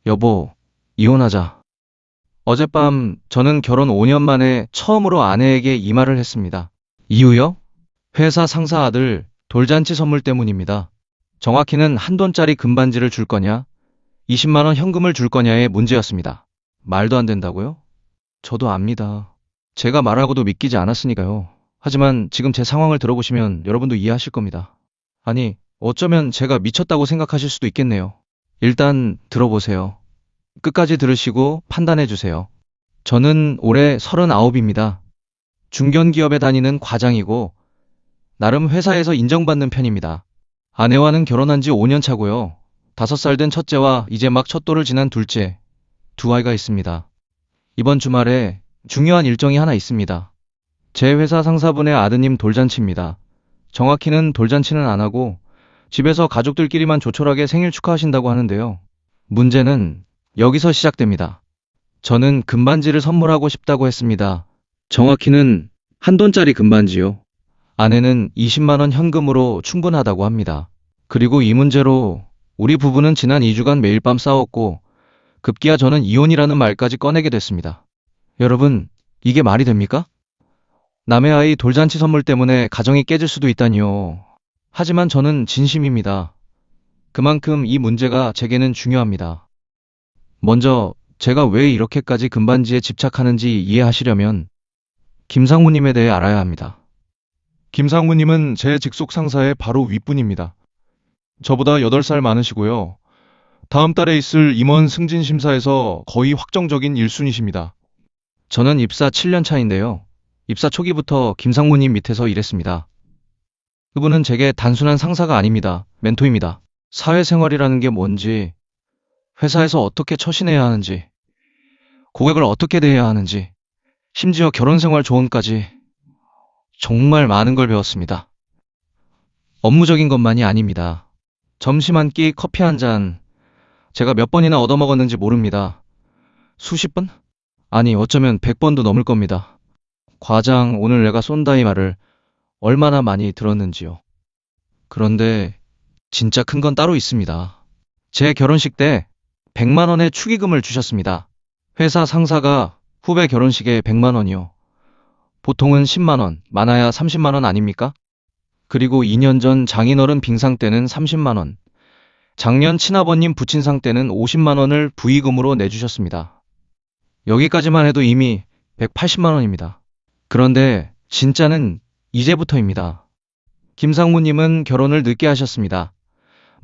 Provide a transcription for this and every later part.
여보, 이혼하자. 어젯밤 저는 결혼 5년 만에 처음으로 아내에게 이 말을 했습니다. 이유요? 회사 상사 아들 돌잔치 선물 때문입니다. 정확히는 한 돈짜리 금반지를 줄 거냐, 20만 원 현금을 줄 거냐의 문제였습니다. 말도 안 된다고요? 저도 압니다. 제가 말하고도 믿기지 않았으니까요. 하지만 지금 제 상황을 들어보시면 여러분도 이해하실 겁니다. 아니, 어쩌면 제가 미쳤다고 생각하실 수도 있겠네요. 일단 들어보세요. 끝까지 들으시고 판단해 주세요. 저는 올해 39입니다. 중견기업에 다니는 과장이고 나름 회사에서 인정받는 편입니다. 아내와는 결혼한 지 5년 차고요. 5살 된 첫째와 이제 막 첫 돌을 지난 둘째, 두 아이가 있습니다. 이번 주말에 중요한 일정이 하나 있습니다. 제 회사 상사분의 아드님 돌잔치입니다. 정확히는 돌잔치는 안 하고 집에서 가족들끼리만 조촐하게 생일 축하하신다고 하는데요. 문제는 여기서 시작됩니다. 저는 금반지를 선물하고 싶다고 했습니다. 정확히는 한 돈짜리 금반지요. 아내는 20만 원 현금으로 충분하다고 합니다. 그리고 이 문제로 우리 부부는 지난 2주간 매일 밤 싸웠고 급기야 저는 이혼이라는 말까지 꺼내게 됐습니다. 여러분, 이게 말이 됩니까? 남의 아이 돌잔치 선물 때문에 가정이 깨질 수도 있다니요. 하지만 저는 진심입니다. 그만큼 이 문제가 제게는 중요합니다. 먼저 제가 왜 이렇게까지 금반지에 집착하는지 이해하시려면 김상무님에 대해 알아야 합니다. 김상무님은 제 직속 상사의 바로 윗분입니다. 저보다 8살 많으시고요. 다음 달에 있을 임원 승진 심사에서 거의 확정적인 1순위십니다. 저는 입사 7년 차인데요. 입사 초기부터 김상무님 밑에서 일했습니다. 그분은 제게 단순한 상사가 아닙니다. 멘토입니다. 사회생활이라는 게 뭔지, 회사에서 어떻게 처신해야 하는지, 고객을 어떻게 대해야 하는지, 심지어 결혼생활 조언까지 정말 많은 걸 배웠습니다. 업무적인 것만이 아닙니다. 점심 한 끼, 커피 한 잔, 제가 몇 번이나 얻어먹었는지 모릅니다. 수십 번? 아니, 어쩌면 100번도 넘을 겁니다. 과장, 오늘 내가 쏜다 이 말을 얼마나 많이 들었는지요. 그런데 진짜 큰 건 따로 있습니다. 제 결혼식 때 100만 원의 축의금을 주셨습니다. 회사 상사가 후배 결혼식에 100만 원이요. 보통은 10만 원, 많아야 30만 원 아닙니까? 그리고 2년 전 장인어른 빙상 때는 30만 원, 작년 친아버님 부친상 때는 50만 원을 부의금으로 내주셨습니다. 여기까지만 해도 이미 180만 원입니다. 그런데 진짜는 이제부터입니다. 김상무님은 결혼을 늦게 하셨습니다.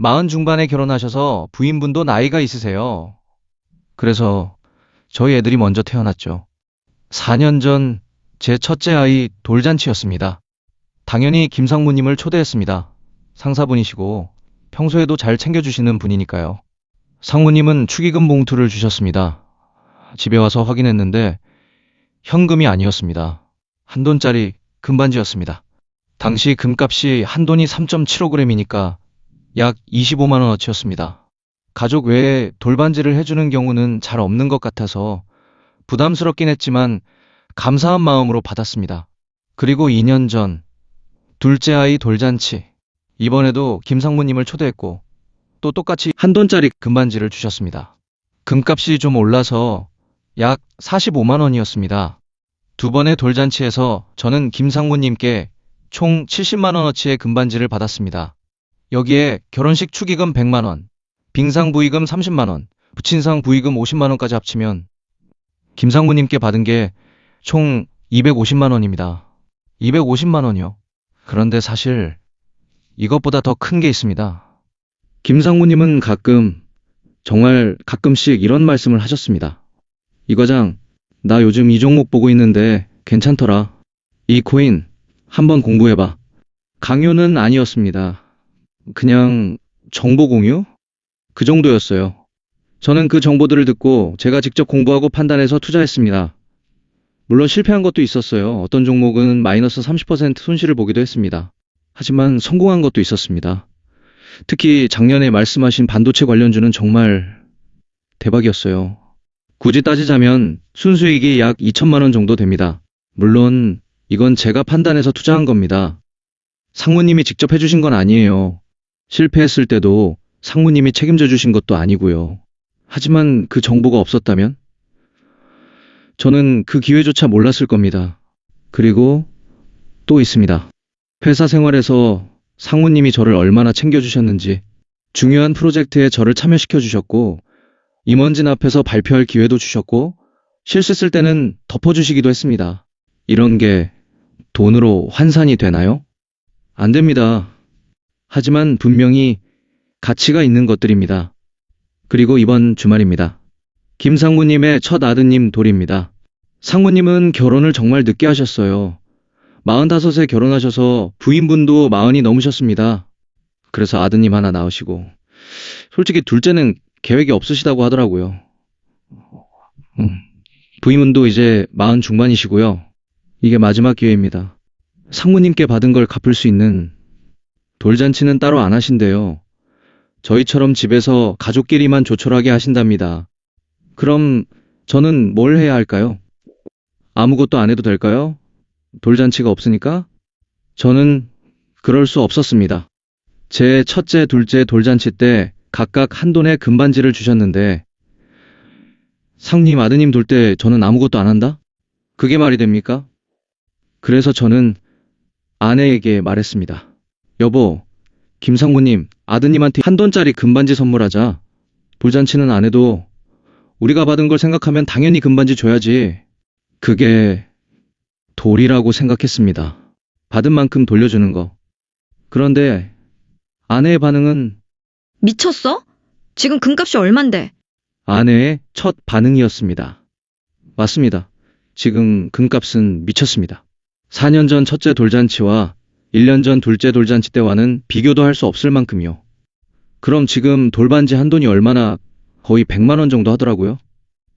40 중반에 결혼하셔서 부인분도 나이가 있으세요. 그래서 저희 애들이 먼저 태어났죠. 4년 전 제 첫째 아이 돌잔치였습니다. 당연히 김상무님을 초대했습니다. 상사분이시고 평소에도 잘 챙겨주시는 분이니까요. 상무님은 축의금 봉투를 주셨습니다. 집에 와서 확인했는데 현금이 아니었습니다. 한 돈짜리 금반지였습니다. 당시 금값이 한 돈이 3.75g이니까 약 25만 원어치였습니다. 가족 외에 돌반지를 해주는 경우는 잘 없는 것 같아서 부담스럽긴 했지만 감사한 마음으로 받았습니다. 그리고 2년 전 둘째 아이 돌잔치, 이번에도 김상무님을 초대했고 또 똑같이 한 돈짜리 금반지를 주셨습니다. 금값이 좀 올라서 약 45만 원이었습니다. 두 번의 돌잔치에서 저는 김상무님께 총 70만 원어치의 금반지를 받았습니다. 여기에 결혼식 축의금 100만 원, 빙상 부의금 30만 원, 부친상 부의금 50만 원까지 합치면 김상무님께 받은 게 총 250만 원입니다. 250만 원이요. 그런데 사실 이것보다 더 큰 게 있습니다. 김상무님은 정말 가끔씩 이런 말씀을 하셨습니다. 이 과장, 나 요즘 이 종목 보고 있는데 괜찮더라. 이 코인 한번 공부해봐. 강요는 아니었습니다. 그냥 정보 공유? 그 정도였어요. 저는 그 정보들을 듣고 제가 직접 공부하고 판단해서 투자했습니다. 물론 실패한 것도 있었어요. 어떤 종목은 마이너스 30% 손실을 보기도 했습니다. 하지만 성공한 것도 있었습니다. 특히 작년에 말씀하신 반도체 관련주는 정말 대박이었어요. 굳이 따지자면 순수익이 약 2천만 원 정도 됩니다. 물론 이건 제가 판단해서 투자한 겁니다. 상무님이 직접 해주신 건 아니에요. 실패했을 때도 상무님이 책임져 주신 것도 아니고요. 하지만 그 정보가 없었다면? 저는 그 기회조차 몰랐을 겁니다. 그리고 또 있습니다. 회사 생활에서 상무님이 저를 얼마나 챙겨주셨는지, 중요한 프로젝트에 저를 참여시켜 주셨고, 임원진 앞에서 발표할 기회도 주셨고, 실수했을 때는 덮어주시기도 했습니다. 이런 게 돈으로 환산이 되나요? 안 됩니다. 하지만 분명히 가치가 있는 것들입니다. 그리고 이번 주말입니다. 김상무님의 첫 아드님 돌입니다. 상무님은 결혼을 정말 늦게 하셨어요. 45세 결혼하셔서 부인분도 40이 넘으셨습니다. 그래서 아드님 하나 낳으시고, 솔직히 둘째는 계획이 없으시다고 하더라고요. 부인분도 이제 40 중반이시고요. 이게 마지막 기회입니다. 상무님께 받은 걸 갚을 수 있는 돌잔치는 따로 안 하신대요. 저희처럼 집에서 가족끼리만 조촐하게 하신답니다. 그럼 저는 뭘 해야 할까요? 아무것도 안 해도 될까요? 돌잔치가 없으니까? 저는 그럴 수 없었습니다. 제 첫째, 둘째 돌잔치 때 각각 한돈의 금반지를 주셨는데, 상님 아드님 돌 때 저는 아무것도 안 한다? 그게 말이 됩니까? 그래서 저는 아내에게 말했습니다. 여보, 김상무님 아드님한테 한돈짜리 금반지 선물하자. 돌잔치는 안 해도 우리가 받은 걸 생각하면 당연히 금반지 줘야지. 그게 돌이라고 생각했습니다. 받은 만큼 돌려주는 거. 그런데 아내의 반응은 미쳤어? 지금 금값이 얼만데? 아내의 첫 반응이었습니다. 맞습니다. 지금 금값은 미쳤습니다. 4년 전 첫째 돌잔치와 1년 전 둘째 돌잔치 때와는 비교도 할 수 없을 만큼이요. 그럼 지금 돌반지 한 돈이 얼마나? 거의 100만 원 정도 하더라고요.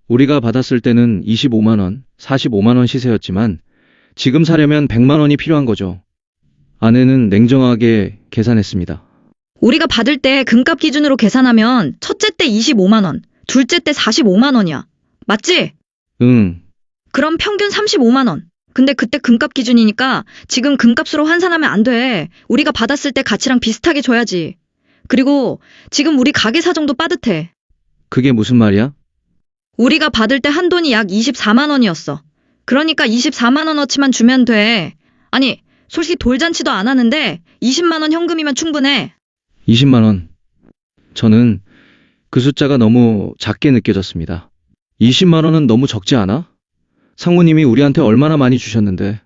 우리가 받았을 때는 25만 원, 45만 원 시세였지만 지금 사려면 100만 원이 필요한 거죠. 아내는 냉정하게 계산했습니다. 우리가 받을 때 금값 기준으로 계산하면 첫째 때 25만 원, 둘째 때 45만 원이야. 맞지? 응. 그럼 평균 35만 원. 근데 그때 금값 기준이니까 지금 금값으로 환산하면 안 돼. 우리가 받았을 때 가치랑 비슷하게 줘야지. 그리고 지금 우리 가게 사정도 빠듯해. 그게 무슨 말이야? 우리가 받을 때 한돈이 약 24만 원이었어. 그러니까 24만 원어치만 주면 돼. 아니, 솔직히 돌잔치도 안 하는데 20만 원 현금이면 충분해. 20만 원. 저는 그 숫자가 너무 작게 느껴졌습니다. 20만 원은 너무 적지 않아? 상무님이 우리한테 얼마나 많이 주셨는데.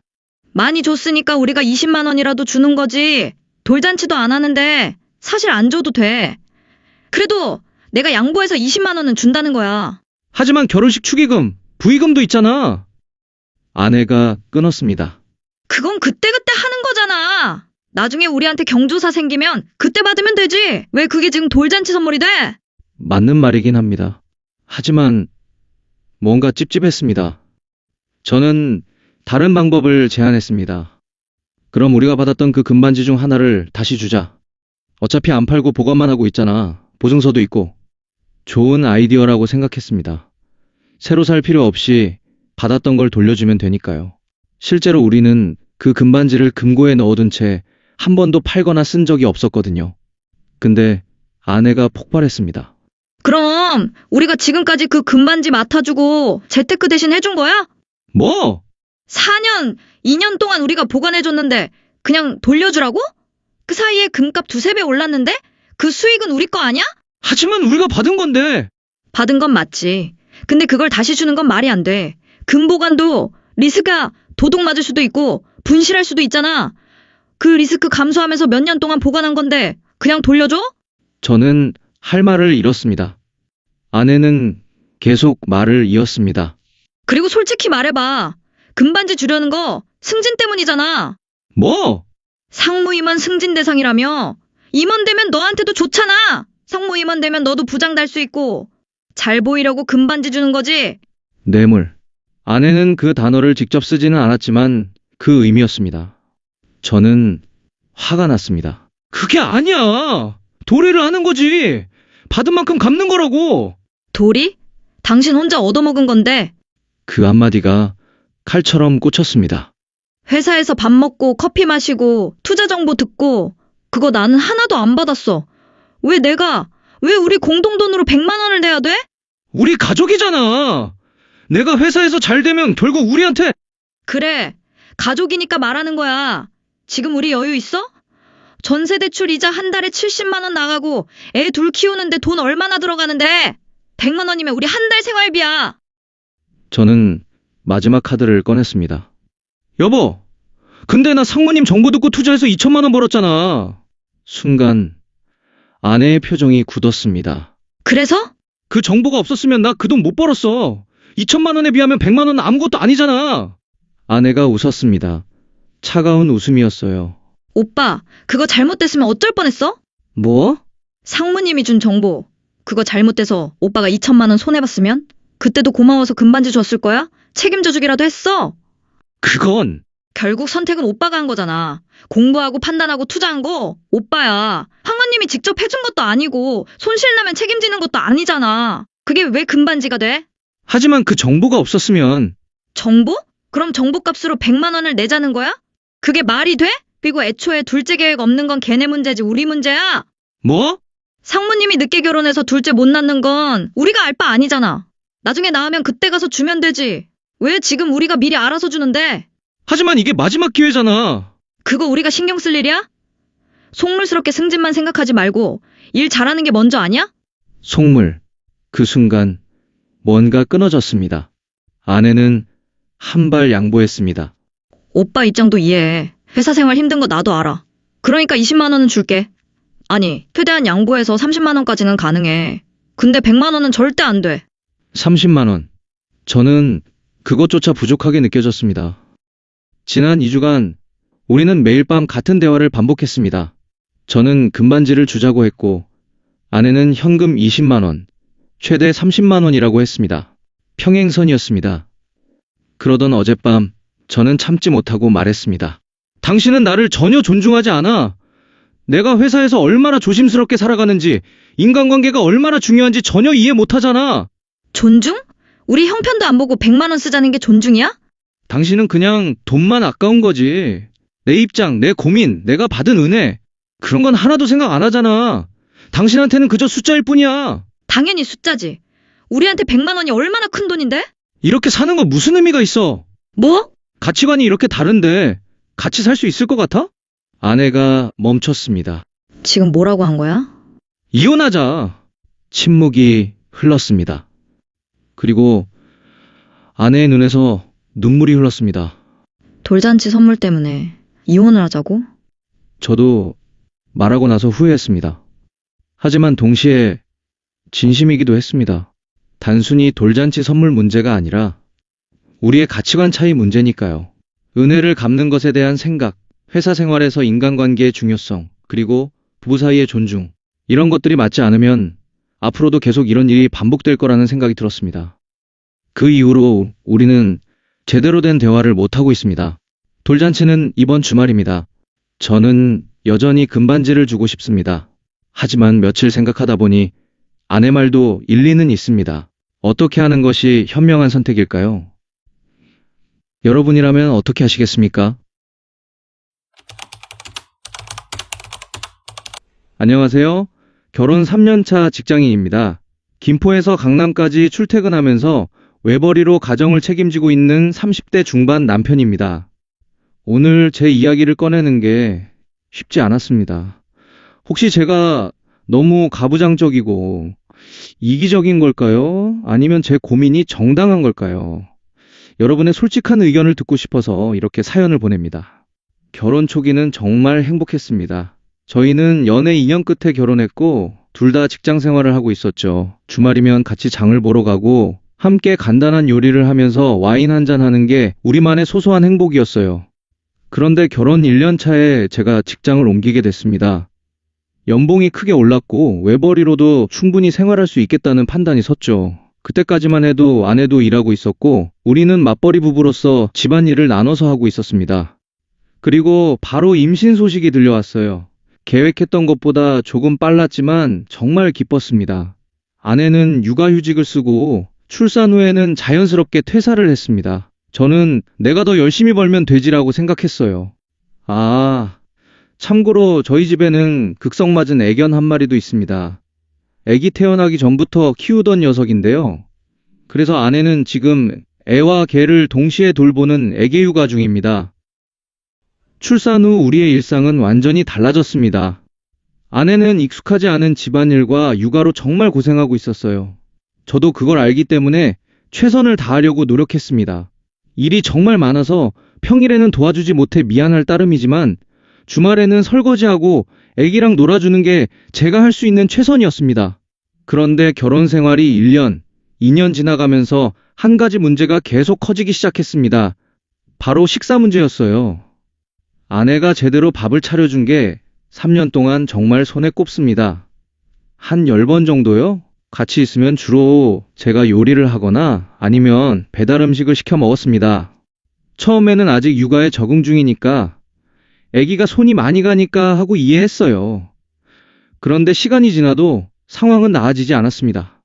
많이 줬으니까 우리가 20만 원이라도 주는 거지. 돌잔치도 안 하는데 사실 안 줘도 돼. 그래도 내가 양보해서 20만 원은 준다는 거야. 하지만 결혼식 축의금, 부의금도 있잖아. 아내가 끊었습니다. 그건 그때그때 하는 거잖아. 나중에 우리한테 경조사 생기면 그때 받으면 되지. 왜 그게 지금 돌잔치 선물이 돼? 맞는 말이긴 합니다. 하지만 뭔가 찝찝했습니다. 저는 다른 방법을 제안했습니다. 그럼 우리가 받았던 그 금반지 중 하나를 다시 주자. 어차피 안 팔고 보관만 하고 있잖아. 보증서도 있고. 좋은 아이디어라고 생각했습니다. 새로 살 필요 없이 받았던 걸 돌려주면 되니까요. 실제로 우리는 그 금반지를 금고에 넣어둔 채 한 번도 팔거나 쓴 적이 없었거든요. 근데 아내가 폭발했습니다. 그럼 우리가 지금까지 그 금반지 맡아주고 재테크 대신 해준 거야? 뭐? 4년, 2년 동안 우리가 보관해줬는데 그냥 돌려주라고? 그 사이에 금값 두세 배 올랐는데 그 수익은 우리 거 아니야? 하지만 우리가 받은 건데. 받은 건 맞지. 근데 그걸 다시 주는 건 말이 안 돼. 금 보관도 리스크가 도둑 맞을 수도 있고 분실할 수도 있잖아. 그 리스크 감수하면서 몇 년 동안 보관한 건데 그냥 돌려줘? 저는 할 말을 잃었습니다. 아내는 계속 말을 이었습니다. 그리고 솔직히 말해봐. 금반지 주려는 거 승진 때문이잖아. 뭐? 상무임원 승진 대상이라며. 임원 되면 너한테도 좋잖아. 상무임원 되면 너도 부장 달 수 있고. 잘 보이려고 금반지 주는 거지. 뇌물. 아내는 그 단어를 직접 쓰지는 않았지만 그 의미였습니다. 저는 화가 났습니다. 그게 아니야. 도리를 하는 거지. 받은 만큼 갚는 거라고. 도리? 당신 혼자 얻어먹은 건데. 그 한마디가 칼처럼 꽂혔습니다. 회사에서 밥 먹고 커피 마시고 투자 정보 듣고 그거 나는 하나도 안 받았어. 왜 우리 공동돈으로 100만 원을 내야 돼? 우리 가족이잖아. 내가 회사에서 잘 되면 결국 우리한테. 그래, 가족이니까 말하는 거야. 지금 우리 여유 있어? 전세 대출 이자 한 달에 70만 원 나가고 애 둘 키우는데 돈 얼마나 들어가는데? 100만 원이면 우리 한 달 생활비야. 저는 마지막 카드를 꺼냈습니다. 여보, 근데 나 상무님 정보 듣고 투자해서 2천만 원 벌었잖아. 순간 아내의 표정이 굳었습니다. 그래서? 그 정보가 없었으면 나 그 돈 못 벌었어. 2천만 원에 비하면 100만 원은 아무것도 아니잖아. 아내가 웃었습니다. 차가운 웃음이었어요. 오빠, 그거 잘못됐으면 어쩔 뻔했어? 뭐? 상무님이 준 정보. 그거 잘못돼서 오빠가 2천만 원 손해봤으면? 그때도 고마워서 금반지 줬을 거야? 책임져 주기라도 했어. 그건 결국 선택은 오빠가 한 거잖아. 공부하고 판단하고 투자한 거 오빠야. 상무님이 직접 해준 것도 아니고 손실나면 책임지는 것도 아니잖아. 그게 왜 금반지가 돼? 하지만 그 정보가 없었으면. 정보? 그럼 정보값으로 100만 원을 내자는 거야? 그게 말이 돼? 그리고 애초에 둘째 계획 없는 건 걔네 문제지 우리 문제야. 뭐? 상무님이 늦게 결혼해서 둘째 못 낳는 건 우리가 알 바 아니잖아. 나중에 낳으면 그때 가서 주면 되지. 왜 지금 우리가 미리 알아서 주는데? 하지만 이게 마지막 기회잖아. 그거 우리가 신경 쓸 일이야? 속물스럽게 승진만 생각하지 말고 일 잘하는 게 먼저 아니야? 속물. 그 순간 뭔가 끊어졌습니다. 아내는 한 발 양보했습니다. 오빠 입장도 이해해. 회사 생활 힘든 거 나도 알아. 그러니까 20만 원은 줄게. 아니, 최대한 양보해서 30만 원까지는 가능해. 근데 100만 원은 절대 안 돼. 30만 원. 저는 그것조차 부족하게 느껴졌습니다. 지난 2주간 우리는 매일 밤 같은 대화를 반복했습니다. 저는 금반지를 주자고 했고 아내는 현금 20만 원, 최대 30만 원이라고 했습니다. 평행선이었습니다. 그러던 어젯밤 저는 참지 못하고 말했습니다. 당신은 나를 전혀 존중하지 않아. 내가 회사에서 얼마나 조심스럽게 살아가는지, 인간관계가 얼마나 중요한지 전혀 이해 못하잖아. 존중? 우리 형편도 안 보고 100만 원 쓰자는 게 존중이야? 당신은 그냥 돈만 아까운 거지. 내 입장, 내 고민, 내가 받은 은혜, 그런 건 하나도 생각 안 하잖아. 당신한테는 그저 숫자일 뿐이야. 당연히 숫자지. 우리한테 100만 원이 얼마나 큰 돈인데? 이렇게 사는 거 무슨 의미가 있어? 뭐? 가치관이 이렇게 다른데 같이 살 수 있을 것 같아? 아내가 멈췄습니다. 지금 뭐라고 한 거야? 이혼하자. 침묵이 흘렀습니다. 그리고 아내의 눈에서 눈물이 흘렀습니다. 돌잔치 선물 때문에 이혼을 하자고? 저도 말하고 나서 후회했습니다. 하지만 동시에 진심이기도 했습니다. 단순히 돌잔치 선물 문제가 아니라 우리의 가치관 차이 문제니까요. 은혜를 갚는 것에 대한 생각, 회사 생활에서 인간관계의 중요성, 그리고 부부 사이의 존중, 이런 것들이 맞지 않으면 앞으로도 계속 이런 일이 반복될 거라는 생각이 들었습니다. 그 이후로 우리는 제대로 된 대화를 못하고 있습니다. 돌잔치는 이번 주말입니다. 저는 여전히 금반지를 주고 싶습니다. 하지만 며칠 생각하다 보니 아내 말도 일리는 있습니다. 어떻게 하는 것이 현명한 선택일까요? 여러분이라면 어떻게 하시겠습니까? 안녕하세요. 결혼 3년차 직장인입니다. 김포에서 강남까지 출퇴근하면서 외벌이로 가정을 책임지고 있는 30대 중반 남편입니다. 오늘 제 이야기를 꺼내는 게 쉽지 않았습니다. 혹시 제가 너무 가부장적이고 이기적인 걸까요? 아니면 제 고민이 정당한 걸까요? 여러분의 솔직한 의견을 듣고 싶어서 이렇게 사연을 보냅니다. 결혼 초기는 정말 행복했습니다. 저희는 연애 2년 끝에 결혼했고 둘 다 직장 생활을 하고 있었죠. 주말이면 같이 장을 보러 가고 함께 간단한 요리를 하면서 와인 한잔 하는 게 우리만의 소소한 행복이었어요. 그런데 결혼 1년 차에 제가 직장을 옮기게 됐습니다. 연봉이 크게 올랐고 외벌이로도 충분히 생활할 수 있겠다는 판단이 섰죠. 그때까지만 해도 아내도 일하고 있었고 우리는 맞벌이 부부로서 집안일을 나눠서 하고 있었습니다. 그리고 바로 임신 소식이 들려왔어요. 계획했던 것보다 조금 빨랐지만 정말 기뻤습니다. 아내는 육아휴직을 쓰고 출산 후에는 자연스럽게 퇴사를 했습니다. 저는 내가 더 열심히 벌면 되지라고 생각했어요. 참고로 저희 집에는 극성맞은 애견 한 마리도 있습니다. 아기 태어나기 전부터 키우던 녀석인데요. 그래서 아내는 지금 애와 개를 동시에 돌보는 애기 육아 중입니다. 출산 후 우리의 일상은 완전히 달라졌습니다. 아내는 익숙하지 않은 집안일과 육아로 정말 고생하고 있었어요. 저도 그걸 알기 때문에 최선을 다하려고 노력했습니다. 일이 정말 많아서 평일에는 도와주지 못해 미안할 따름이지만 주말에는 설거지하고 애기랑 놀아주는 게 제가 할 수 있는 최선이었습니다. 그런데 결혼 생활이 1년, 2년 지나가면서 한 가지 문제가 계속 커지기 시작했습니다. 바로 식사 문제였어요. 아내가 제대로 밥을 차려준 게 3년 동안 정말 손에 꼽습니다. 한 10번 정도요? 같이 있으면 주로 제가 요리를 하거나 아니면 배달 음식을 시켜 먹었습니다. 처음에는 아직 육아에 적응 중이니까 아기가 손이 많이 가니까 하고 이해했어요. 그런데 시간이 지나도 상황은 나아지지 않았습니다.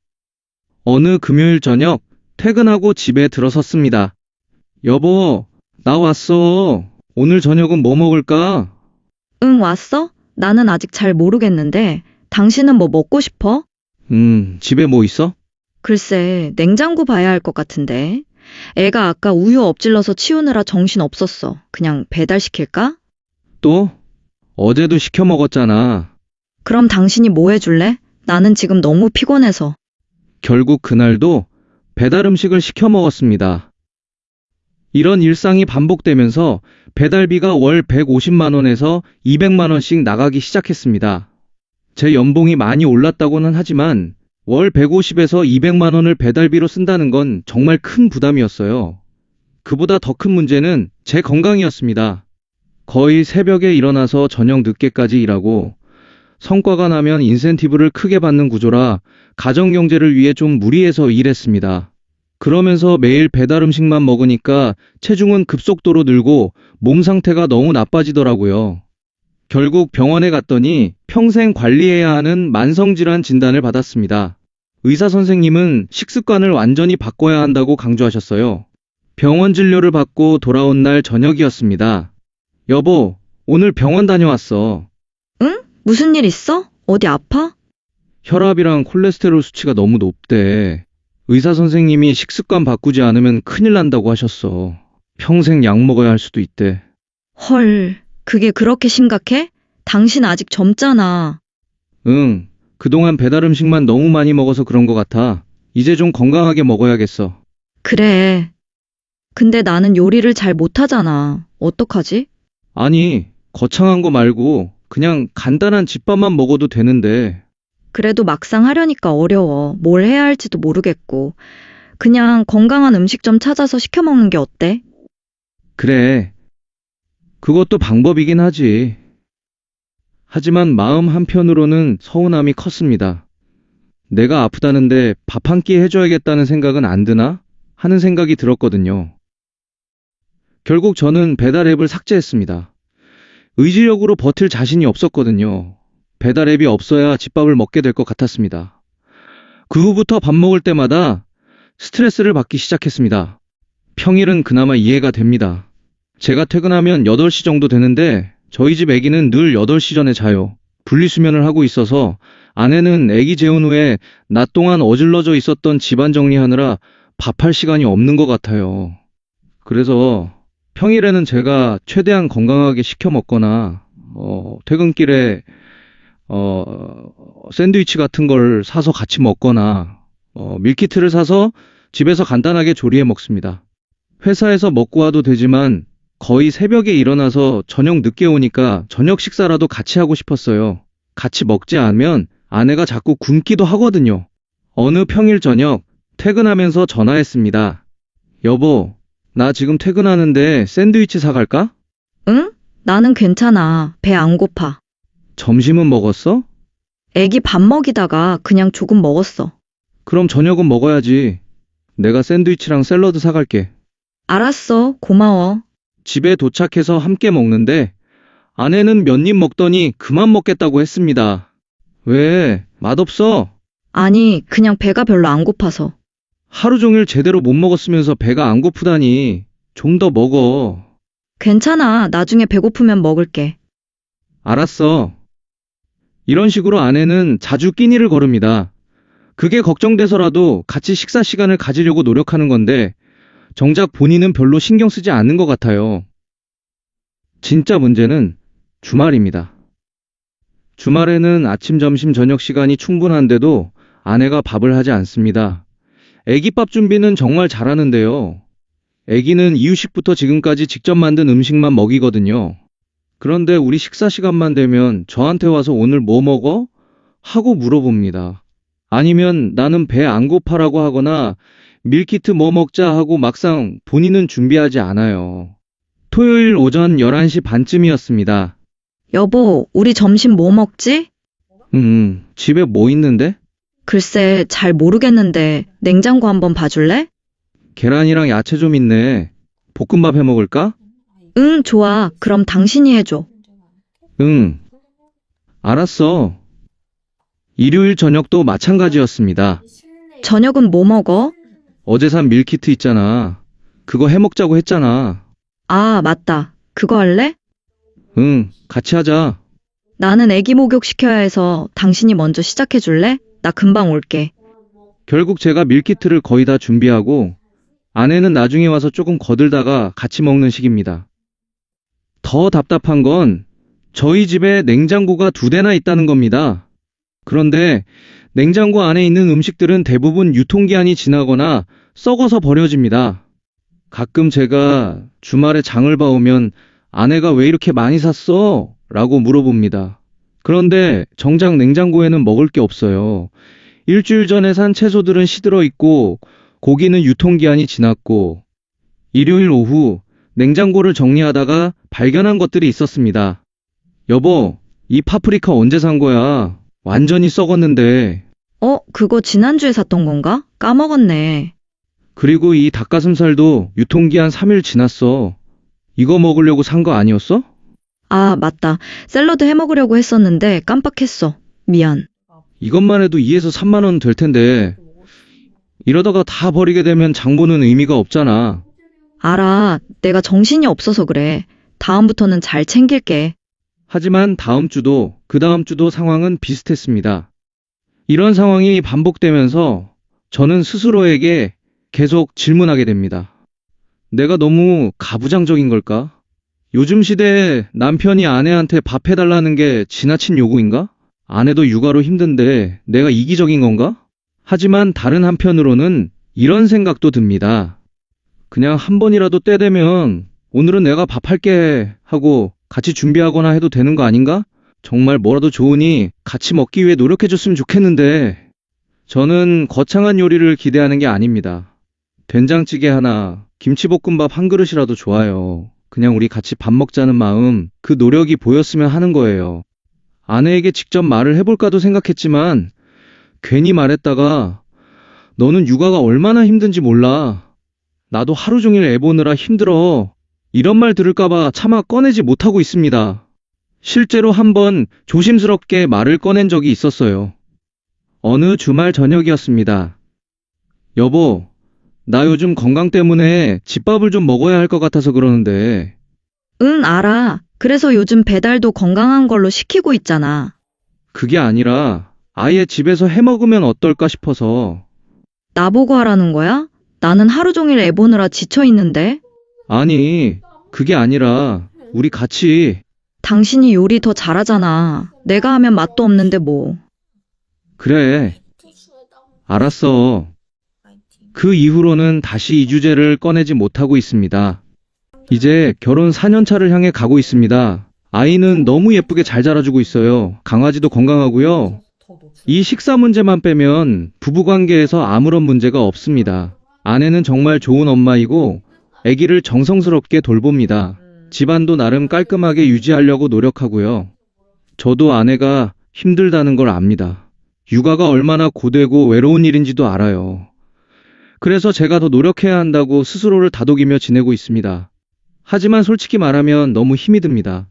어느 금요일 저녁 퇴근하고 집에 들어섰습니다. 여보, 나 왔어. 오늘 저녁은 뭐 먹을까? 응, 왔어? 나는 아직 잘 모르겠는데, 당신은 뭐 먹고 싶어? 집에 뭐 있어? 글쎄, 냉장고 봐야 할 것 같은데. 애가 아까 우유 엎질러서 치우느라 정신 없었어. 그냥 배달시킬까? 또? 어제도 시켜 먹었잖아. 그럼 당신이 뭐 해줄래? 나는 지금 너무 피곤해서. 결국 그날도 배달 음식을 시켜 먹었습니다. 이런 일상이 반복되면서 배달비가 월 150만 원에서 200만 원씩 나가기 시작했습니다. 제 연봉이 많이 올랐다고는 하지만 월 150에서 200만 원을 배달비로 쓴다는 건 정말 큰 부담이었어요. 그보다 더 큰 문제는 제 건강이었습니다. 거의 새벽에 일어나서 저녁 늦게까지 일하고 성과가 나면 인센티브를 크게 받는 구조라 가정경제를 위해 좀 무리해서 일했습니다. 그러면서 매일 배달 음식만 먹으니까 체중은 급속도로 늘고 몸 상태가 너무 나빠지더라고요. 결국 병원에 갔더니 평생 관리해야 하는 만성질환 진단을 받았습니다. 의사 선생님은 식습관을 완전히 바꿔야 한다고 강조하셨어요. 병원 진료를 받고 돌아온 날 저녁이었습니다. 여보, 오늘 병원 다녀왔어. 응? 무슨 일 있어? 어디 아파? 혈압이랑 콜레스테롤 수치가 너무 높대. 의사 선생님이 식습관 바꾸지 않으면 큰일 난다고 하셨어. 평생 약 먹어야 할 수도 있대. 헐, 그게 그렇게 심각해? 당신 아직 젊잖아. 응, 그동안 배달 음식만 너무 많이 먹어서 그런 것 같아. 이제 좀 건강하게 먹어야겠어. 그래. 근데 나는 요리를 잘 못하잖아. 어떡하지? 아니, 거창한 거 말고 그냥 간단한 집밥만 먹어도 되는데. 그래도 막상 하려니까 어려워. 뭘 해야 할지도 모르겠고. 그냥 건강한 음식점 찾아서 시켜 먹는 게 어때? 그래. 그것도 방법이긴 하지. 하지만 마음 한편으로는 서운함이 컸습니다. 내가 아프다는데 밥 한 끼 해줘야겠다는 생각은 안 드나? 하는 생각이 들었거든요. 결국 저는 배달 앱을 삭제했습니다. 의지력으로 버틸 자신이 없었거든요. 배달 앱이 없어야 집밥을 먹게 될 것 같았습니다. 그 후부터 밥 먹을 때마다 스트레스를 받기 시작했습니다. 평일은 그나마 이해가 됩니다. 제가 퇴근하면 8시 정도 되는데 저희 집 아기는 늘 8시 전에 자요. 분리수면을 하고 있어서 아내는 아기 재운 후에 낮 동안 어질러져 있었던 집안 정리하느라 밥할 시간이 없는 것 같아요. 그래서 평일에는 제가 최대한 건강하게 시켜 먹거나 퇴근길에 샌드위치 같은 걸 사서 같이 먹거나 밀키트를 사서 집에서 간단하게 조리해 먹습니다. 회사에서 먹고 와도 되지만 거의 새벽에 일어나서 저녁 늦게 오니까 저녁 식사라도 같이 하고 싶었어요. 같이 먹지 않으면 아내가 자꾸 굶기도 하거든요. 어느 평일 저녁 퇴근하면서 전화했습니다. 여보, 나 지금 퇴근하는데 샌드위치 사갈까? 응? 나는 괜찮아. 배 안 고파. 점심은 먹었어? 애기 밥 먹이다가 그냥 조금 먹었어. 그럼 저녁은 먹어야지. 내가 샌드위치랑 샐러드 사갈게. 알았어. 고마워. 집에 도착해서 함께 먹는데 아내는 몇 입 먹더니 그만 먹겠다고 했습니다. 왜? 맛없어? 아니, 그냥 배가 별로 안 고파서. 하루 종일 제대로 못 먹었으면서 배가 안 고프다니. 좀 더 먹어. 괜찮아. 나중에 배고프면 먹을게. 알았어. 이런 식으로 아내는 자주 끼니를 거릅니다. 그게 걱정돼서라도 같이 식사 시간을 가지려고 노력하는 건데, 정작 본인은 별로 신경 쓰지 않는 것 같아요. 진짜 문제는 주말입니다. 주말에는 아침, 점심, 저녁 시간이 충분한데도 아내가 밥을 하지 않습니다. 애기밥 준비는 정말 잘하는데요. 애기는 이유식부터 지금까지 직접 만든 음식만 먹이거든요. 그런데 우리 식사 시간만 되면 저한테 와서 오늘 뭐 먹어? 하고 물어봅니다. 아니면 나는 배 안 고파라고 하거나 밀키트 뭐 먹자 하고 막상 본인은 준비하지 않아요. 토요일 오전 11시 반쯤이었습니다. 여보, 우리 점심 뭐 먹지? 집에 뭐 있는데? 글쎄, 잘 모르겠는데 냉장고 한번 봐줄래? 계란이랑 야채 좀 있네. 볶음밥 해 먹을까? 응, 좋아. 그럼 당신이 해줘. 응. 알았어. 일요일 저녁도 마찬가지였습니다. 저녁은 뭐 먹어? 어제 산 밀키트 있잖아. 그거 해 먹자고 했잖아. 아, 맞다. 그거 할래? 응, 같이 하자. 나는 애기 목욕 시켜야 해서 당신이 먼저 시작해 줄래? 나 금방 올게. 결국 제가 밀키트를 거의 다 준비하고 아내는 나중에 와서 조금 거들다가 같이 먹는 식입니다. 더 답답한 건 저희 집에 냉장고가 2대나 있다는 겁니다. 그런데 냉장고 안에 있는 음식들은 대부분 유통기한이 지나거나 썩어서 버려집니다. 가끔 제가 주말에 장을 봐오면 아내가 왜 이렇게 많이 샀어? 라고 물어봅니다. 그런데 정작 냉장고에는 먹을 게 없어요. 일주일 전에 산 채소들은 시들어 있고 고기는 유통기한이 지났고 일요일 오후 냉장고를 정리하다가 발견한 것들이 있었습니다. 여보, 이 파프리카 언제 산 거야? 완전히 썩었는데. 그거 지난주에 샀던 건가? 까먹었네. 그리고 이 닭가슴살도 유통기한 3일 지났어. 이거 먹으려고 산 거 아니었어? 아, 맞다. 샐러드 해 먹으려고 했었는데 깜빡했어. 미안. 이것만 해도 2에서 3만 원 될 텐데. 이러다가 다 버리게 되면 장 보는 의미가 없잖아. 알아. 내가 정신이 없어서 그래. 다음부터는 잘 챙길게. 하지만 다음 주도 그 다음 주도 상황은 비슷했습니다. 이런 상황이 반복되면서 저는 스스로에게 계속 질문하게 됩니다. 내가 너무 가부장적인 걸까? 요즘 시대에 남편이 아내한테 밥 해달라는 게 지나친 요구인가? 아내도 육아로 힘든데 내가 이기적인 건가? 하지만 다른 한편으로는 이런 생각도 듭니다. 그냥 한 번이라도 때 되면 오늘은 내가 밥 할게 하고 같이 준비하거나 해도 되는 거 아닌가? 정말 뭐라도 좋으니 같이 먹기 위해 노력해줬으면 좋겠는데. 저는 거창한 요리를 기대하는 게 아닙니다. 된장찌개 하나, 김치볶음밥 한 그릇이라도 좋아요. 그냥 우리 같이 밥 먹자는 마음, 그 노력이 보였으면 하는 거예요. 아내에게 직접 말을 해볼까도 생각했지만 괜히 말했다가 너는 육아가 얼마나 힘든지 몰라. 나도 하루 종일 애 보느라 힘들어. 이런 말 들을까봐 차마 꺼내지 못하고 있습니다. 실제로 한번 조심스럽게 말을 꺼낸 적이 있었어요. 어느 주말 저녁이었습니다. 여보, 나 요즘 건강 때문에 집밥을 좀 먹어야 할 것 같아서 그러는데. 응, 알아. 그래서 요즘 배달도 건강한 걸로 시키고 있잖아. 그게 아니라 아예 집에서 해 먹으면 어떨까 싶어서. 나보고 하라는 거야? 나는 하루 종일 애 보느라 지쳐 있는데. 아니, 그게 아니라 우리 같이. 당신이 요리 더 잘하잖아. 내가 하면 맛도 없는데 뭐. 그래, 알았어. 그 이후로는 다시 이 주제를 꺼내지 못하고 있습니다. 이제 결혼 4년 차를 향해 가고 있습니다. 아이는 너무 예쁘게 잘 자라주고 있어요. 강아지도 건강하고요. 이 식사 문제만 빼면 부부관계에서 아무런 문제가 없습니다. 아내는 정말 좋은 엄마이고 아기를 정성스럽게 돌봅니다. 집안도 나름 깔끔하게 유지하려고 노력하고요. 저도 아내가 힘들다는 걸 압니다. 육아가 얼마나 고되고 외로운 일인지도 알아요. 그래서 제가 더 노력해야 한다고 스스로를 다독이며 지내고 있습니다. 하지만 솔직히 말하면 너무 힘이 듭니다.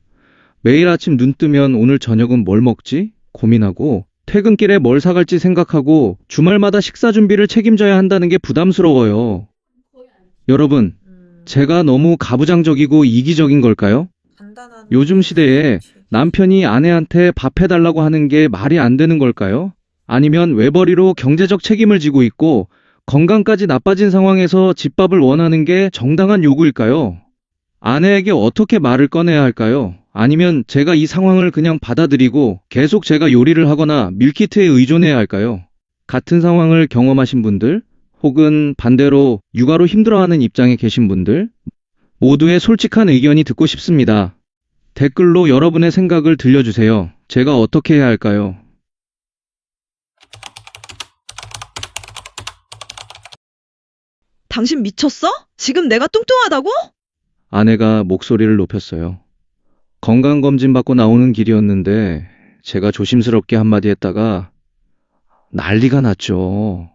매일 아침 눈 뜨면 오늘 저녁은 뭘 먹지? 고민하고 퇴근길에 뭘 사갈지 생각하고 주말마다 식사 준비를 책임져야 한다는 게 부담스러워요. 여러분, 제가 너무 가부장적이고 이기적인 걸까요? 요즘 시대에 남편이 아내한테 밥 해달라고 하는 게 말이 안 되는 걸까요? 아니면 외벌이로 경제적 책임을 지고 있고 건강까지 나빠진 상황에서 집밥을 원하는 게 정당한 요구일까요? 아내에게 어떻게 말을 꺼내야 할까요? 아니면 제가 이 상황을 그냥 받아들이고 계속 제가 요리를 하거나 밀키트에 의존해야 할까요? 같은 상황을 경험하신 분들, 혹은 반대로 육아로 힘들어하는 입장에 계신 분들, 모두의 솔직한 의견이 듣고 싶습니다. 댓글로 여러분의 생각을 들려주세요. 제가 어떻게 해야 할까요? 당신 미쳤어? 지금 내가 뚱뚱하다고? 아내가 목소리를 높였어요. 건강검진 받고 나오는 길이었는데 제가 조심스럽게 한마디 했다가 난리가 났죠.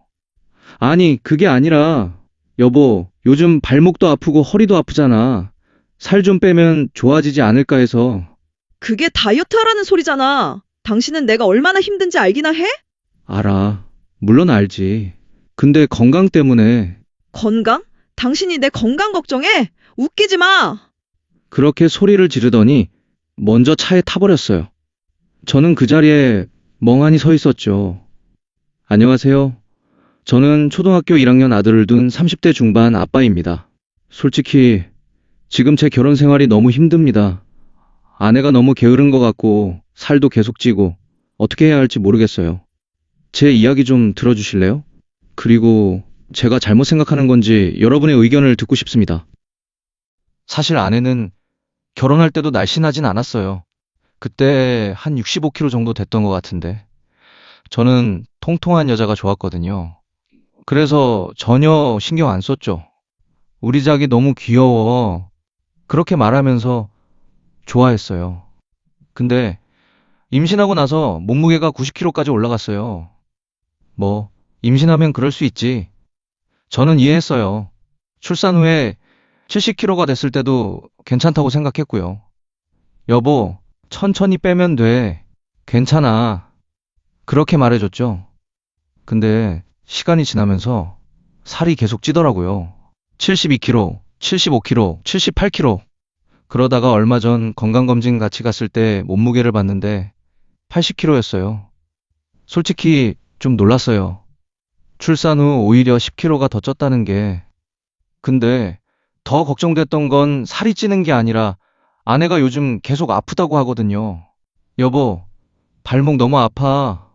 아니, 그게 아니라 여보, 요즘 발목도 아프고 허리도 아프잖아. 살 좀 빼면 좋아지지 않을까 해서. 그게 다이어트 하라는 소리잖아. 당신은 내가 얼마나 힘든지 알기나 해? 알아. 물론 알지. 근데 건강 때문에. 건강? 당신이 내 건강 걱정해? 웃기지 마. 그렇게 소리를 지르더니 먼저 차에 타버렸어요. 저는 그 자리에 멍하니 서 있었죠. 안녕하세요. 저는 초등학교 1학년 아들을 둔 30대 중반 아빠입니다. 솔직히 지금 제 결혼 생활이 너무 힘듭니다. 아내가 너무 게으른 것 같고 살도 계속 찌고 어떻게 해야 할지 모르겠어요. 제 이야기 좀 들어주실래요? 그리고 제가 잘못 생각하는 건지 여러분의 의견을 듣고 싶습니다. 사실 아내는 결혼할 때도 날씬하진 않았어요. 그때 한 65kg 정도 됐던 것 같은데 저는 통통한 여자가 좋았거든요. 그래서 전혀 신경 안 썼죠. 우리 자기 너무 귀여워. 그렇게 말하면서 좋아했어요. 근데 임신하고 나서 몸무게가 90kg까지 올라갔어요. 뭐 임신하면 그럴 수 있지. 저는 이해했어요. 출산 후에 70kg가 됐을 때도 괜찮다고 생각했고요. 여보, 천천히 빼면 돼. 괜찮아. 그렇게 말해줬죠. 근데 시간이 지나면서 살이 계속 찌더라고요. 72kg, 75kg, 78kg. 그러다가 얼마 전 건강검진 같이 갔을 때 몸무게를 봤는데 80kg였어요. 솔직히 좀 놀랐어요. 출산 후 오히려 10kg가 더 쪘다는 게. 근데 더 걱정됐던 건 살이 찌는 게 아니라 아내가 요즘 계속 아프다고 하거든요. 여보, 발목 너무 아파.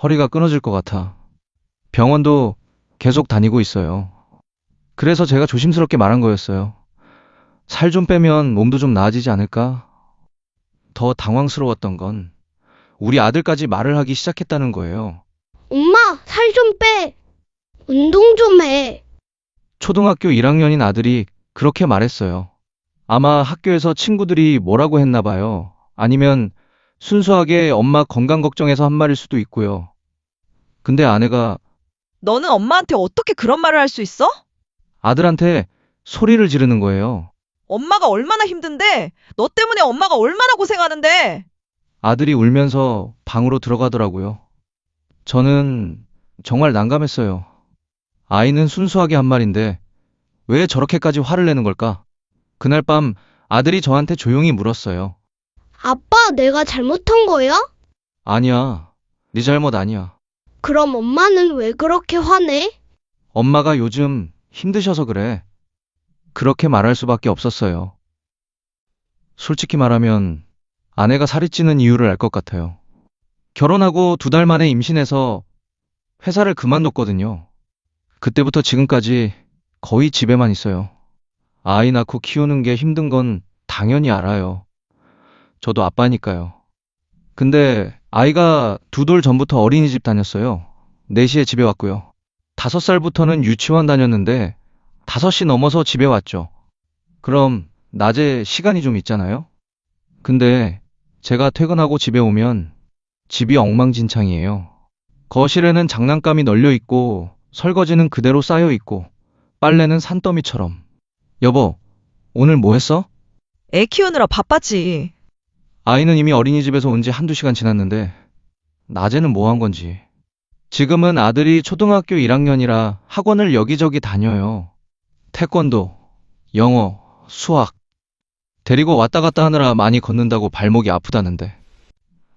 허리가 끊어질 것 같아. 병원도 계속 다니고 있어요. 그래서 제가 조심스럽게 말한 거였어요. 살 좀 빼면 몸도 좀 나아지지 않을까? 더 당황스러웠던 건 우리 아들까지 말을 하기 시작했다는 거예요. 엄마, 살 좀 빼. 운동 좀 해. 초등학교 1학년인 아들이 그렇게 말했어요. 아마 학교에서 친구들이 뭐라고 했나 봐요. 아니면 순수하게 엄마 건강 걱정해서 한 말일 수도 있고요. 근데 아내가 너는 엄마한테 어떻게 그런 말을 할 수 있어? 아들한테 소리를 지르는 거예요. 엄마가 얼마나 힘든데? 너 때문에 엄마가 얼마나 고생하는데? 아들이 울면서 방으로 들어가더라고요. 저는 정말 난감했어요. 아이는 순수하게 한 말인데 왜 저렇게까지 화를 내는 걸까? 그날 밤 아들이 저한테 조용히 물었어요. 아빠, 내가 잘못한 거야? 아니야. 네 잘못 아니야. 그럼 엄마는 왜 그렇게 화내? 엄마가 요즘 힘드셔서 그래. 그렇게 말할 수밖에 없었어요. 솔직히 말하면 아내가 살이 찌는 이유를 알 것 같아요. 결혼하고 2달 만에 임신해서 회사를 그만뒀거든요. 그때부터 지금까지 거의 집에만 있어요. 아이 낳고 키우는 게 힘든 건 당연히 알아요. 저도 아빠니까요. 근데 아이가 2돌 전부터 어린이집 다녔어요. 4시에 집에 왔고요. 5살부터는 유치원 다녔는데 5시 넘어서 집에 왔죠. 그럼 낮에 시간이 좀 있잖아요? 근데 제가 퇴근하고 집에 오면 집이 엉망진창이에요. 거실에는 장난감이 널려 있고 설거지는 그대로 쌓여 있고 빨래는 산더미처럼. 여보, 오늘 뭐 했어? 애 키우느라 바빴지. 아이는 이미 어린이집에서 온 지 1~2시간 지났는데 낮에는 뭐 한 건지. 지금은 아들이 초등학교 1학년이라 학원을 여기저기 다녀요. 태권도, 영어, 수학. 데리고 왔다 갔다 하느라 많이 걷는다고 발목이 아프다는데.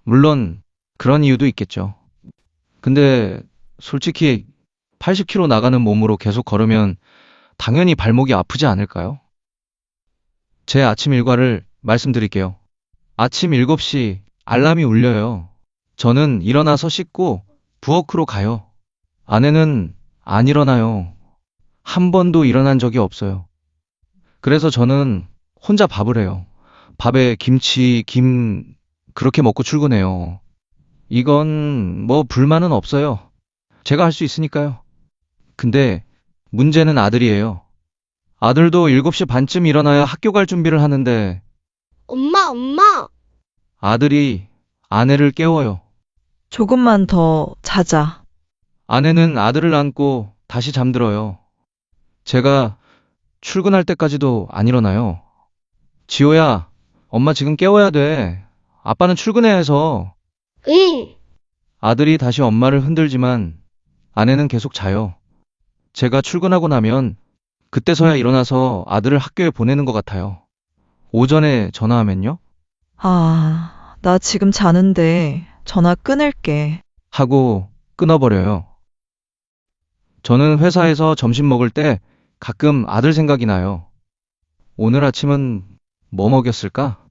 물론 그런 이유도 있겠죠. 근데 솔직히 80kg 나가는 몸으로 계속 걸으면 당연히 발목이 아프지 않을까요? 제 아침 일과를 말씀드릴게요. 아침 7시 알람이 울려요. 저는 일어나서 씻고 부엌으로 가요. 아내는 안 일어나요. 한 번도 일어난 적이 없어요. 그래서 저는 혼자 밥을 해요. 밥에 김치, 김 그렇게 먹고 출근해요. 이건 뭐 불만은 없어요. 제가 할 수 있으니까요. 근데 문제는 아들이에요. 아들도 7시 반쯤 일어나야 학교 갈 준비를 하는데 엄마. 아들이 아내를 깨워요. 조금만 더 자자. 아내는 아들을 안고 다시 잠들어요. 제가 출근할 때까지도 안 일어나요. 지호야, 엄마 지금 깨워야 돼. 아빠는 출근해야 해서. 응. 아들이 다시 엄마를 흔들지만 아내는 계속 자요. 제가 출근하고 나면 그때서야 일어나서 아들을 학교에 보내는 것 같아요. 오전에 전화하면요? 아, 나 지금 자는데 전화 끊을게. 하고 끊어버려요. 저는 회사에서 점심 먹을 때 가끔 아들 생각이 나요. 오늘 아침은 뭐 먹였을까?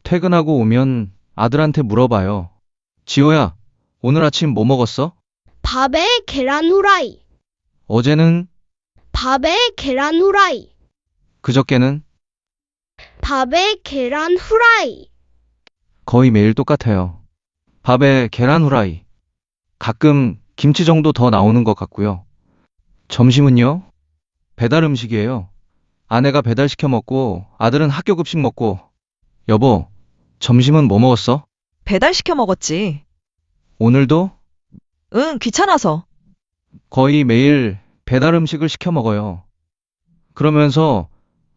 퇴근하고 오면 아들한테 물어봐요. 지호야, 오늘 아침 뭐 먹었어? 밥에 계란 후라이. 어제는? 밥에 계란 후라이. 그저께는? 밥에 계란 후라이. 거의 매일 똑같아요. 밥에 계란 후라이. 가끔 김치 정도 더 나오는 것 같고요. 점심은요? 배달 음식이에요. 아내가 배달시켜 먹고 아들은 학교 급식 먹고. 여보, 점심은 뭐 먹었어? 배달시켜 먹었지. 오늘도? 응, 귀찮아서. 거의 매일 배달 음식을 시켜 먹어요. 그러면서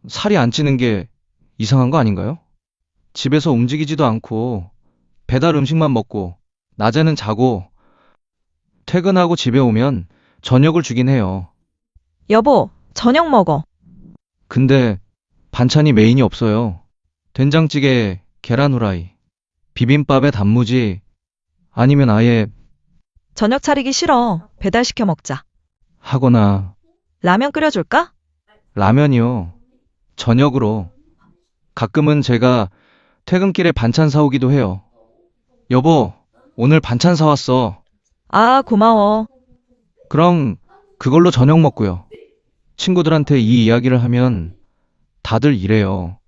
살이 안 찌는 게 이상한 거 아닌가요? 집에서 움직이지도 않고 배달 음식만 먹고 낮에는 자고 퇴근하고 집에 오면 저녁을 주긴 해요. 여보, 저녁 먹어. 근데 반찬이 메인이 없어요. 된장찌개, 계란 후라이, 비빔밥에 단무지, 아니면 아예 저녁 차리기 싫어. 배달시켜 먹자. 하거나 라면 끓여줄까? 라면이요. 저녁으로. 가끔은 제가 퇴근길에 반찬 사오기도 해요. 여보, 오늘 반찬 사왔어. 아, 고마워. 그럼 그걸로 저녁 먹고요. 친구들한테 이 이야기를 하면 다들 이래요.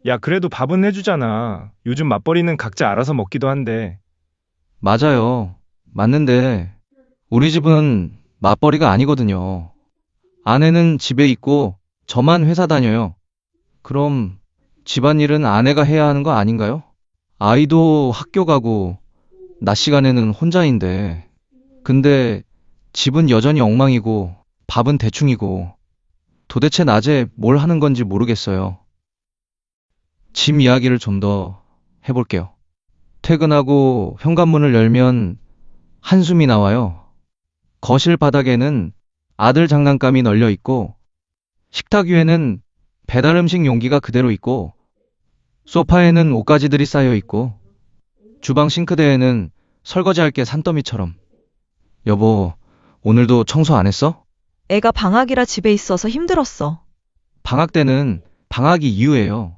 야, 그래도 밥은 해주잖아. 요즘 맞벌이는 각자 알아서 먹기도 한데. 맞아요. 맞는데 우리 집은 맞벌이가 아니거든요. 아내는 집에 있고 저만 회사 다녀요. 그럼 집안일은 아내가 해야 하는 거 아닌가요? 아이도 학교 가고 낮 시간에는 혼자인데 근데 집은 여전히 엉망이고 밥은 대충이고 도대체 낮에 뭘 하는 건지 모르겠어요. 집 이야기를 좀 더 해볼게요. 퇴근하고 현관문을 열면 한숨이 나와요. 거실 바닥에는 아들 장난감이 널려 있고 식탁 위에는 배달 음식 용기가 그대로 있고 소파에는 옷가지들이 쌓여 있고 주방 싱크대에는 설거지할 게 산더미처럼. 여보, 오늘도 청소 안 했어? 애가 방학이라 집에 있어서 힘들었어. 방학 때는 방학이 이유예요.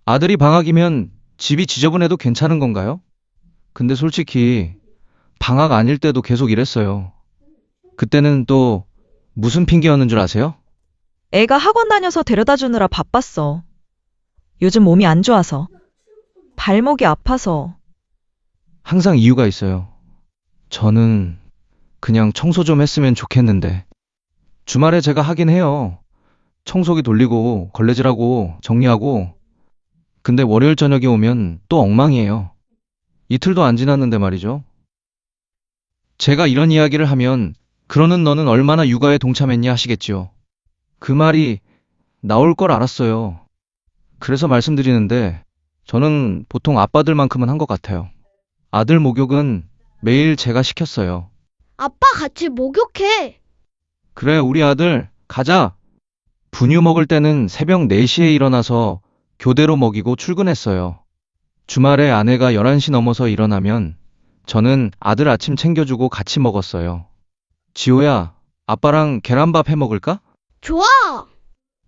아들이 방학이면 집이 지저분해도 괜찮은 건가요? 근데 솔직히 방학 아닐 때도 계속 이랬어요. 그때는 또 무슨 핑계였는 줄 아세요? 애가 학원 다녀서 데려다 주느라 바빴어. 요즘 몸이 안 좋아서. 발목이 아파서. 항상 이유가 있어요. 저는 그냥 청소 좀 했으면 좋겠는데. 주말에 제가 하긴 해요. 청소기 돌리고 걸레질하고 정리하고. 근데 월요일 저녁에 오면 또 엉망이에요. 이틀도 안 지났는데 말이죠. 제가 이런 이야기를 하면 그러는 너는 얼마나 육아에 동참했냐 하시겠지요. 그 말이 나올 걸 알았어요. 그래서 말씀드리는데 저는 보통 아빠들만큼은 한 것 같아요. 아들 목욕은 매일 제가 시켰어요. 아빠 같이 목욕해. 그래, 우리 아들 가자. 분유 먹을 때는 새벽 4시에 일어나서 교대로 먹이고 출근했어요. 주말에 아내가 11시 넘어서 일어나면 저는 아들 아침 챙겨주고 같이 먹었어요. 지호야, 아빠랑 계란밥 해 먹을까? 좋아.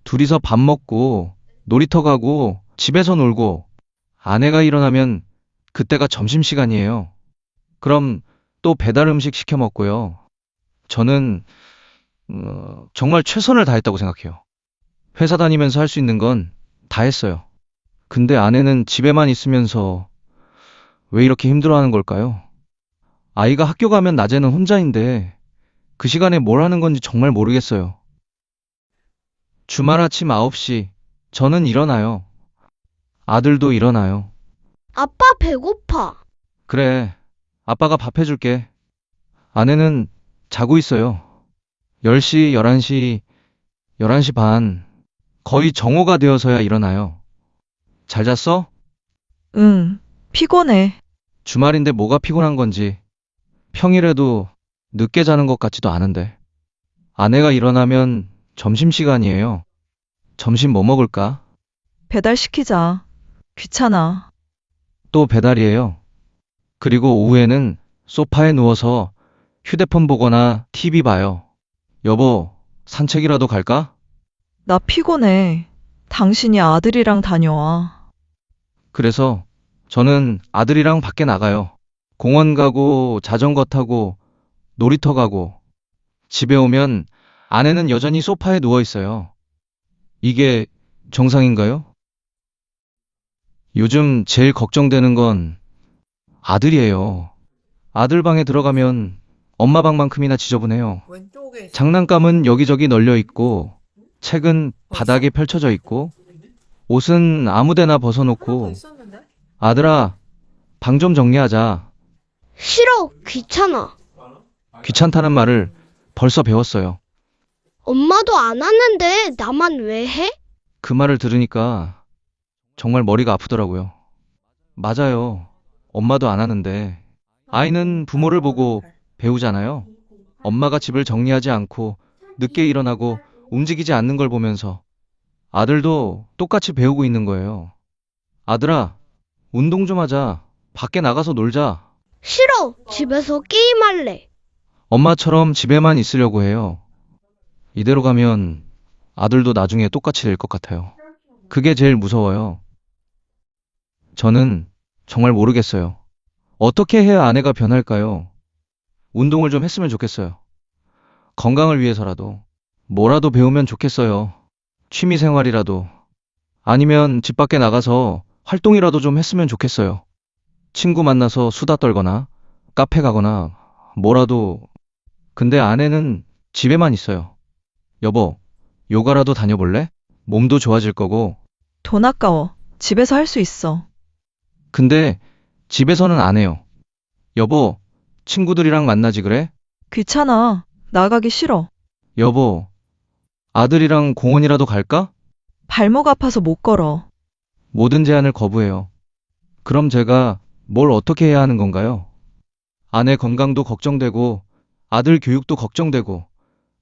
둘이서 밥 먹고 놀이터 가고 집에서 놀고 아내가 일어나면 그때가 점심시간이에요. 그럼 또 배달 음식 시켜 먹고요. 저는 정말 최선을 다했다고 생각해요. 회사 다니면서 할 수 있는 건 다 했어요. 근데 아내는 집에만 있으면서 왜 이렇게 힘들어하는 걸까요? 아이가 학교 가면 낮에는 혼자인데 그 시간에 뭘 하는 건지 정말 모르겠어요. 주말 아침 9시 저는 일어나요. 아들도 일어나요. 아빠 배고파. 그래, 아빠가 밥 해줄게. 아내는 자고 있어요. 10시, 11시, 11시 반. 거의 정오가 되어서야 일어나요. 잘 잤어? 응, 피곤해. 주말인데 뭐가 피곤한 건지. 평일에도 늦게 자는 것 같지도 않은데. 아내가 일어나면 점심시간이에요. 점심 뭐 먹을까? 배달시키자. 귀찮아. 또 배달이에요. 그리고 오후에는 소파에 누워서 휴대폰 보거나 TV 봐요. 여보, 산책이라도 갈까? 나 피곤해. 당신이 아들이랑 다녀와. 그래서 저는 아들이랑 밖에 나가요. 공원 가고 자전거 타고 놀이터 가고 집에 오면 아내는 여전히 소파에 누워 있어요. 이게 정상인가요? 요즘 제일 걱정되는 건 아들이에요. 아들 방에 들어가면 엄마 방만큼이나 지저분해요. 장난감은 여기저기 널려 있고 책은 바닥에 펼쳐져 있고 옷은 아무데나 벗어놓고 아들아, 방 좀 정리하자. 싫어. 귀찮아. 귀찮다는 말을 벌써 배웠어요. 엄마도 안 하는데 나만 왜 해? 그 말을 들으니까 정말 머리가 아프더라고요. 맞아요. 엄마도 안 하는데 아이는 부모를 보고 배우잖아요. 엄마가 집을 정리하지 않고 늦게 일어나고 움직이지 않는 걸 보면서 아들도 똑같이 배우고 있는 거예요. 아들아, 운동 좀 하자. 밖에 나가서 놀자. 싫어. 집에서 게임할래. 엄마처럼 집에만 있으려고 해요. 이대로 가면 아들도 나중에 똑같이 될 것 같아요. 그게 제일 무서워요. 저는 정말 모르겠어요. 어떻게 해야 아내가 변할까요? 운동을 좀 했으면 좋겠어요. 건강을 위해서라도. 뭐라도 배우면 좋겠어요. 취미 생활이라도. 아니면 집 밖에 나가서 활동이라도 좀 했으면 좋겠어요. 친구 만나서 수다 떨거나 카페 가거나 뭐라도. 근데 아내는 집에만 있어요. 여보, 요가라도 다녀볼래? 몸도 좋아질 거고. 돈 아까워. 집에서 할 수 있어. 근데 집에서는 안 해요. 여보, 친구들이랑 만나지 그래? 귀찮아. 나가기 싫어. 여보, 아들이랑 공원이라도 갈까? 발목 아파서 못 걸어. 모든 제안을 거부해요. 그럼 제가 뭘 어떻게 해야 하는 건가요? 아내 건강도 걱정되고 아들 교육도 걱정되고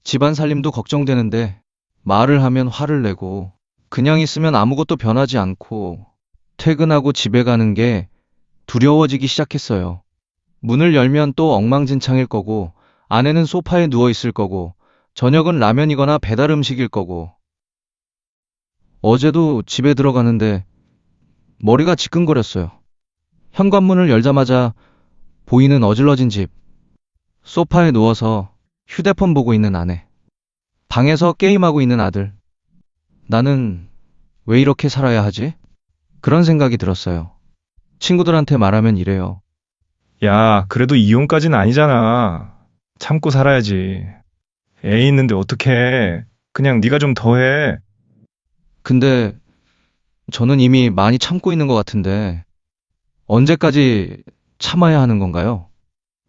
집안 살림도 걱정되는데 말을 하면 화를 내고 그냥 있으면 아무것도 변하지 않고 퇴근하고 집에 가는 게 두려워지기 시작했어요. 문을 열면 또 엉망진창일 거고 아내는 소파에 누워 있을 거고 저녁은 라면이거나 배달 음식일 거고. 어제도 집에 들어가는데 머리가 지끈거렸어요. 현관문을 열자마자 보이는 어질러진 집. 소파에 누워서 휴대폰 보고 있는 아내. 방에서 게임하고 있는 아들. 나는 왜 이렇게 살아야 하지? 그런 생각이 들었어요. 친구들한테 말하면 이래요. 야, 그래도 이혼까진 아니잖아. 참고 살아야지. 애 있는데 어떡해. 그냥 네가 좀 더 해. 근데 저는 이미 많이 참고 있는 것 같은데 언제까지 참아야 하는 건가요?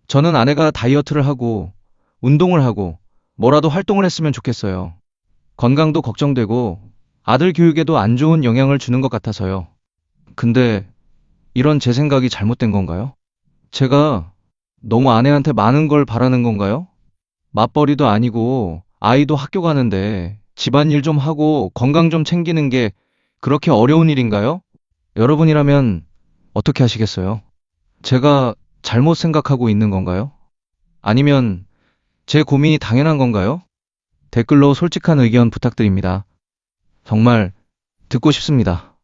저는 아내가 다이어트를 하고 운동을 하고 뭐라도 활동을 했으면 좋겠어요. 건강도 걱정되고 아들 교육에도 안 좋은 영향을 주는 것 같아서요. 근데 이런 제 생각이 잘못된 건가요? 제가 너무 아내한테 많은 걸 바라는 건가요? 맞벌이도 아니고 아이도 학교 가는데 집안일 좀 하고 건강 좀 챙기는 게 그렇게 어려운 일인가요? 여러분이라면 어떻게 하시겠어요? 제가 잘못 생각하고 있는 건가요? 아니면 제 고민이 당연한 건가요? 댓글로 솔직한 의견 부탁드립니다. 정말 듣고 싶습니다.